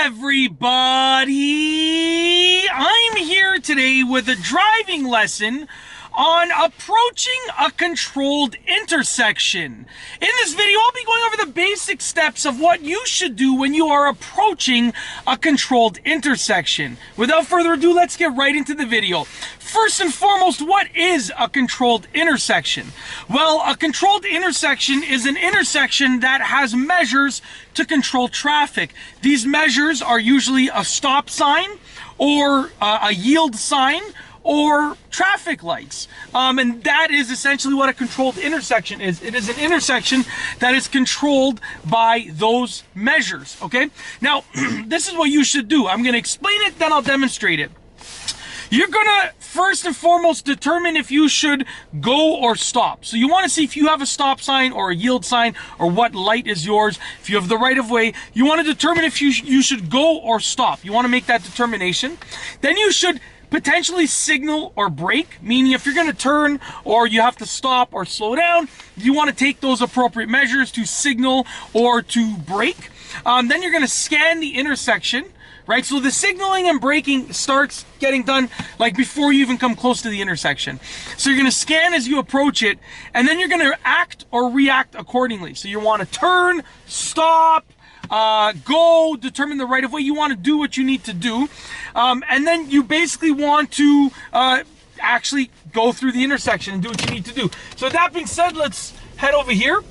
everybody! I'm here today with a driving lesson on approaching a controlled intersection. In this video, I'll be going over the basic steps of what you should do when you are approaching a controlled intersection. Without further ado, let's get right into the video. First and foremost, what is a controlled intersection? Well, a controlled intersection is an intersection that has measures to control traffic. These measures are usually a stop sign or a yield sign or traffic lights. And that is essentially what a controlled intersection is. It is an intersection that is controlled by those measures, okay? Now, this is what you should do. I'm gonna explain it, then I'll demonstrate it. You're gonna first and foremost determine if you should go or stop. So you want to see if you have a stop sign or a yield sign or what light is yours. If you have the right of way, you want to determine if you should go or stop. You want to make that determination. Then you should potentially signal or brake, meaning if you're going to turn or you have to stop or slow down, you want to take those appropriate measures to signal or to brake. Then you're going to scan the intersection. Right, so the signaling and braking starts getting done like before you even come close to the intersection. So you're going to scan as you approach it, and then you're going to act or react accordingly. So you want to turn, stop, go, determine the right of way. You want to do what you need to do, and then you basically want to actually go through the intersection and do what you need to do. So that being said, let's head over here.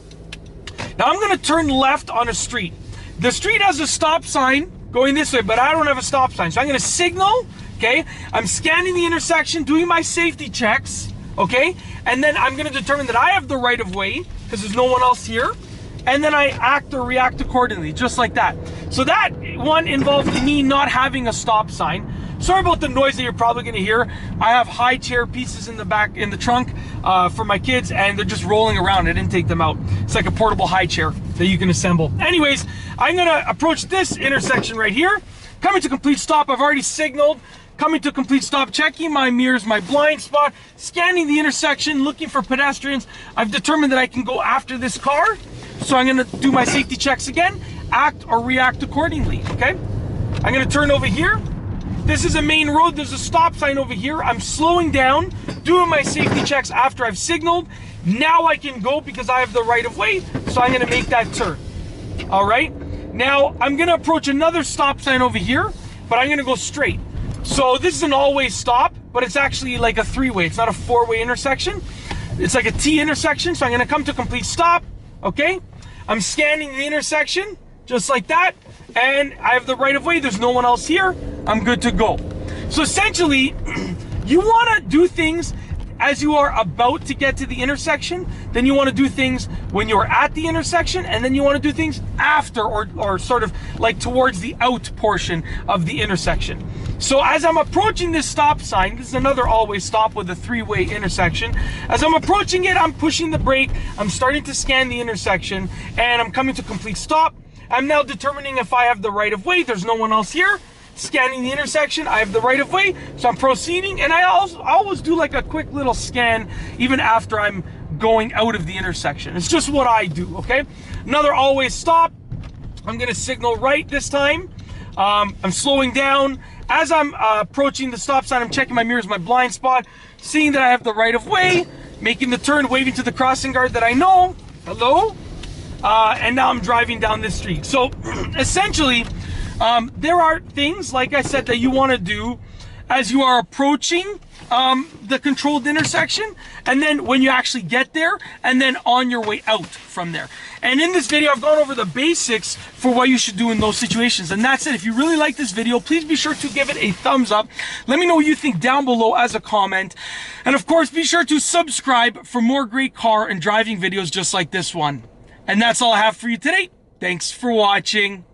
Now I'm going to turn left on a street. The street has a stop sign going this way, but I don't have a stop sign. So I'm going to signal, okay? I'm scanning the intersection, doing my safety checks, okay? And then I'm going to determine that I have the right of way because there's no one else here. And then I act or react accordingly, just like that. So that one involved me not having a stop sign. Sorry about the noise that you're probably going to hear. I have high chair pieces in the back, in the trunk for my kids, and they're just rolling around. I didn't take them out. It's like a portable high chair that you can assemble. Anyways, I'm going to approach this intersection right here. Coming to complete stop. I've already signaled. Coming to complete stop. Checking my mirrors, my blind spot. Scanning the intersection, looking for pedestrians. I've determined that I can go after this car. So I'm going to do my safety checks again. Act or react accordingly, okay? I'm going to turn over here. This is a main road. There's a stop sign over here. I'm slowing down, doing my safety checks after I've signaled. Now I can go because I have the right of way. So I'm going to make that turn. All right. Now I'm going to approach another stop sign over here, but I'm going to go straight. So this is an all-way stop, but it's actually like a three-way. It's not a four-way intersection. It's like a T intersection. So I'm going to come to complete stop. Okay. I'm scanning the intersection just like that. And I have the right of way. There's no one else here. I'm good to go. So essentially, you want to do things as you are about to get to the intersection. Then you want to do things when you're at the intersection, and then you want to do things after or sort of like towards the out portion of the intersection. So as I'm approaching this stop sign, this is another always stop with a three-way intersection. As I'm approaching it, I'm pushing the brake. I'm starting to scan the intersection, and I'm coming to complete stop. I'm now determining if I have the right of way. There's no one else here. Scanning the intersection, I have the right of way, so I'm proceeding. And I always do like a quick little scan even after I'm going out of the intersection. It's just what I do, okay? Another always stop. I'm gonna signal right this time. I'm slowing down. As I'm approaching the stop sign, I'm checking my mirrors, my blind spot, seeing that I have the right of way, making the turn, waving to the crossing guard that I know. Hello? And now I'm driving down this street. So essentially, there are things, like I said, that you want to do as you are approaching the controlled intersection, and then when you actually get there, and then on your way out from there. And in this video, I've gone over the basics for what you should do in those situations. And that's it. If you really like this video, please be sure to give it a thumbs up. Let me know what you think down below as a comment. And of course, be sure to subscribe for more great car and driving videos just like this one. And that's all I have for you today. Thanks for watching.